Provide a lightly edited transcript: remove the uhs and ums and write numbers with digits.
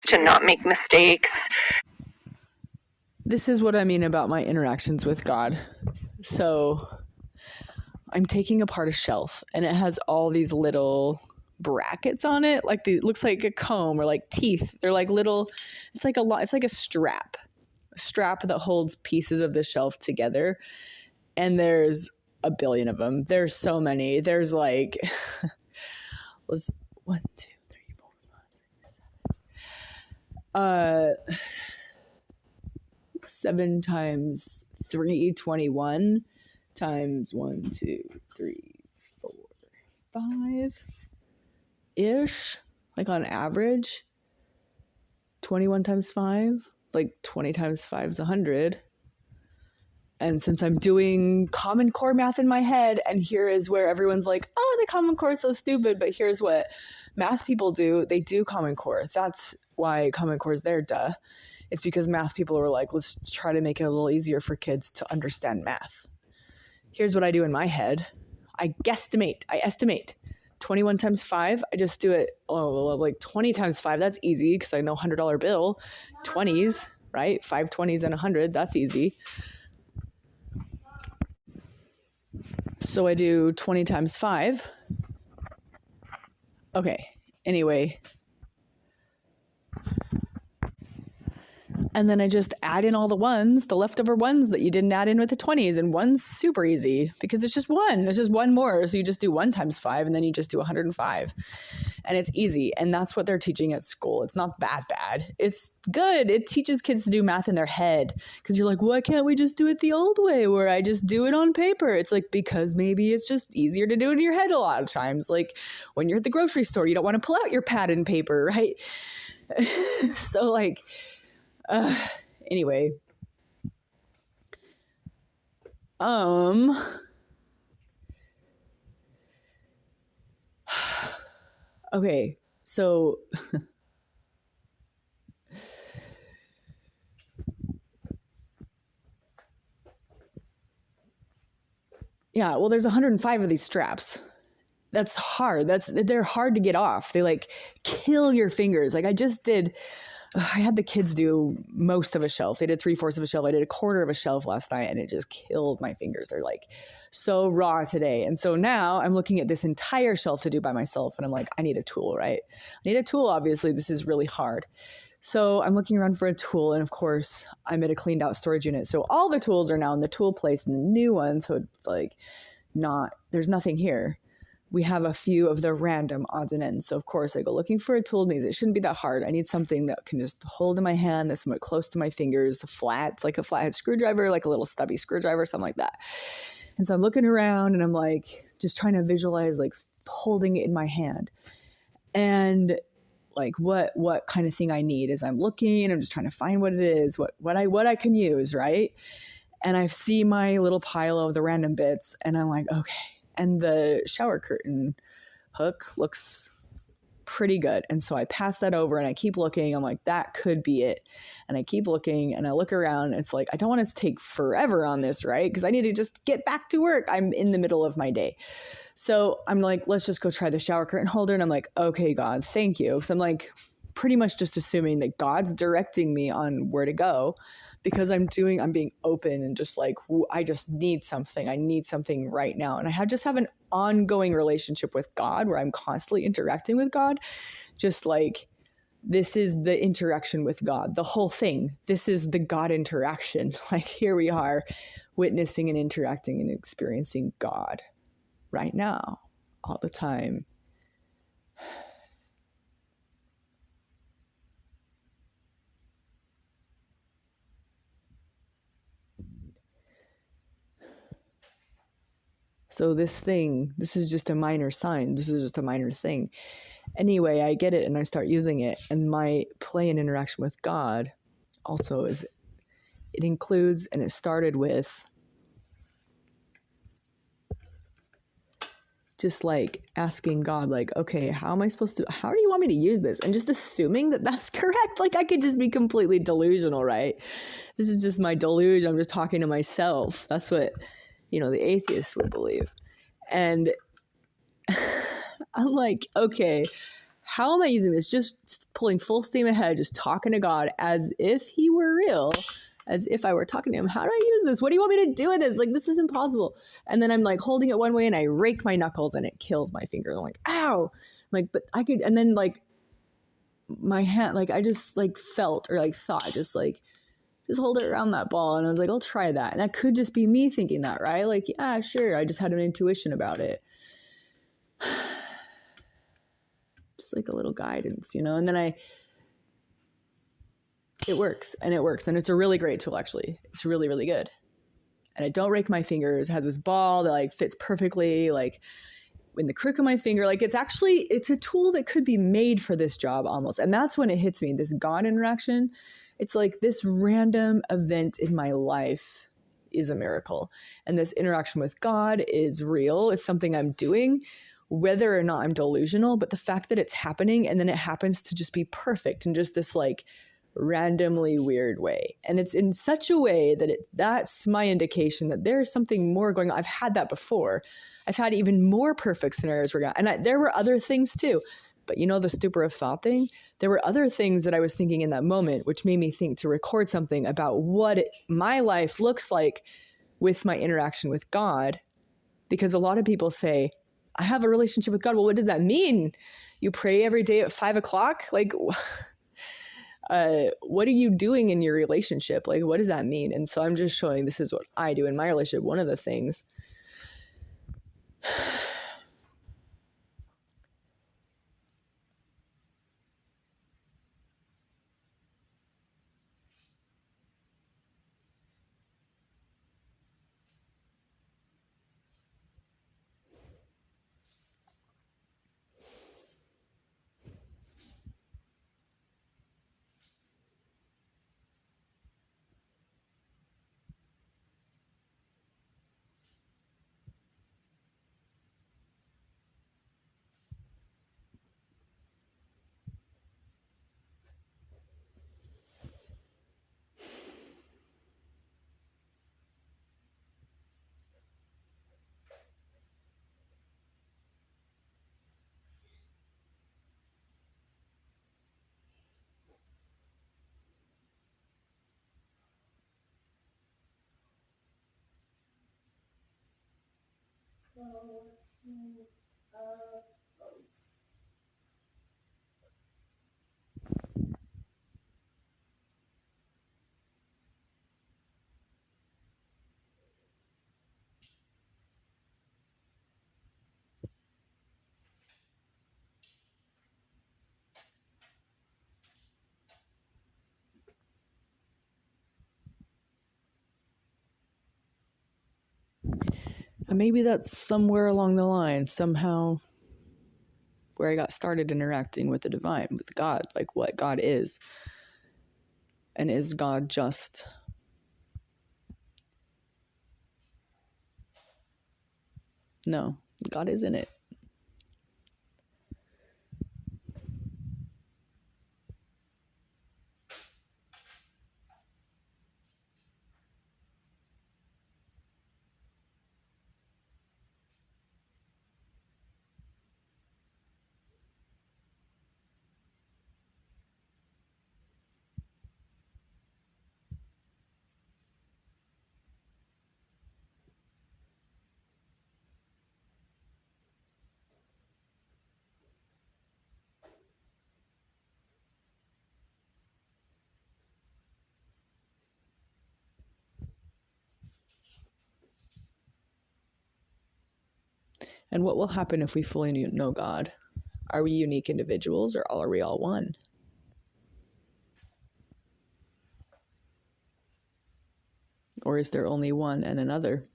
to not make mistakes. This is what I mean about my interactions with God. So I'm taking apart a shelf and it has all these little brackets on it. Like it looks like a comb or like teeth. They're like little, it's like a strap that holds pieces of the shelf together. And there's a billion of them. There's so many. There's like, let's 1, 2, 3, 4, 5, 6, 7. 7 times 3, 21 times 1, 2, 3, 4, 5 ish, like on average. 21 times 5, like 20 times 5 is 100. And since I'm doing Common Core math in my head, and here is where everyone's like, oh, the Common Core is so stupid, but here's what math people do. They do Common Core. That's why Common Core is there, duh. It's because math people are like, let's try to make it a little easier for kids to understand math. Here's what I do in my head. I estimate 21 times 5. I just do it, like 20 times 5. That's easy because I know $100 bill. 20s, right? 5 20s and 100. That's easy. So I do 20 times 5. Okay. Anyway. And then I just add in all the ones, the leftover ones that you didn't add in with the 20s. And one's super easy because it's just one. There's just one more. So you just do 1 times 5 and then you just do 105. And it's easy. And that's what they're teaching at school. It's not that bad. It's good. It teaches kids to do math in their head. Because you're like, why can't we just do it the old way where I just do it on paper? It's like, because maybe it's just easier to do it in your head a lot of times. Like when you're at the grocery store, you don't want to pull out your pad and paper, right? So like... anyway, okay, so, yeah, well, there's 105 of these straps. That's hard. They're hard to get off. They like kill your fingers. Like I had the kids do most of a shelf. They did 3/4 of a shelf. I did a quarter of a shelf last night and it just killed my fingers. They're like so raw today. And so now I'm looking at this entire shelf to do by myself. And I'm like, I need a tool, right? I need a tool. Obviously, this is really hard. So I'm looking around for a tool. And of course, I'm at a cleaned out storage unit. So all the tools are now in the tool place and the new one. So it's like there's nothing here. We have a few of the random odds and ends. So of course I go looking for a tool. It shouldn't be that hard. I need something that can just hold in my hand, that's somewhat close to my fingers, flat, like a flathead screwdriver, like a little stubby screwdriver, something like that. And so I'm looking around and I'm like, just trying to visualize like holding it in my hand. And like what kind of thing I need as I'm looking, I'm just trying to find what it is, what I can use, right? And I see my little pile of the random bits and I'm like, okay. And the shower curtain hook looks pretty good. And so I pass that over and I keep looking. I'm like, that could be it. And I keep looking and I look around. And it's like, I don't want to take forever on this, right? Because I need to just get back to work. I'm in the middle of my day. So I'm like, let's just go try the shower curtain holder. And I'm like, okay, God, thank you. So I'm like pretty much just assuming that God's directing me on where to go. Because I'm being open and just like, I just need something. I need something right now. And I just have an ongoing relationship with God where I'm constantly interacting with God. Just like, this is the interaction with God, the whole thing. This is the God interaction. Like here we are witnessing and interacting and experiencing God right now, all the time. So this is just a minor sign. This is just a minor thing. Anyway, I get it and I start using it. And my play and interaction with God also it includes, and it started with just like asking God, like, okay, how do you want me to use this? And just assuming that that's correct. Like I could just be completely delusional, right? This is just my delusion. I'm just talking to myself. That's what, the atheists would believe. And I'm like, okay, How am I using this? Just pulling full steam ahead, just talking to God as if he were real, as if I were talking to him. How do I use this? What do you want me to do with this? Like, this is impossible. And then I'm like holding it one way and I rake my knuckles and it kills my finger. I'm like, ow. I'm like, but I could, and then like my hand, like I just like felt or like thought, just hold it around that ball. And I was like, I'll try that. And that could just be me thinking that, right? Like, yeah, sure. I just had an intuition about it. Just like a little guidance, and then it works. And it's a really great tool, actually. It's really, really good. And I don't rake my fingers. It has this ball that like fits perfectly, like in the crook of my finger. Like it's a tool that could be made for this job almost. And that's when it hits me, this God interaction. It's like this random event in my life is a miracle. And this interaction with God is real. It's something I'm doing, whether or not I'm delusional, but the fact that it's happening and then it happens to just be perfect in just this like randomly weird way. And it's in such a way that that's my indication that there's something more going on. I've had that before. I've had even more perfect scenarios where, and there were other things too. But the stupor of thought thing, there were other things that I was thinking in that moment, which made me think to record something about what my life looks like with my interaction with God. Because a lot of people say, I have a relationship with God. Well, what does that mean? You pray every day at 5:00? Like, what are you doing in your relationship? Like, what does that mean? And so I'm just showing this is what I do in my relationship. One of the things. And maybe that's somewhere along the line, somehow, where I got started interacting with the divine, with God, like what God is. And is God just? No, God is in it. And what will happen if we fully know God? Are we unique individuals, or are we all one? Or is there only one and another?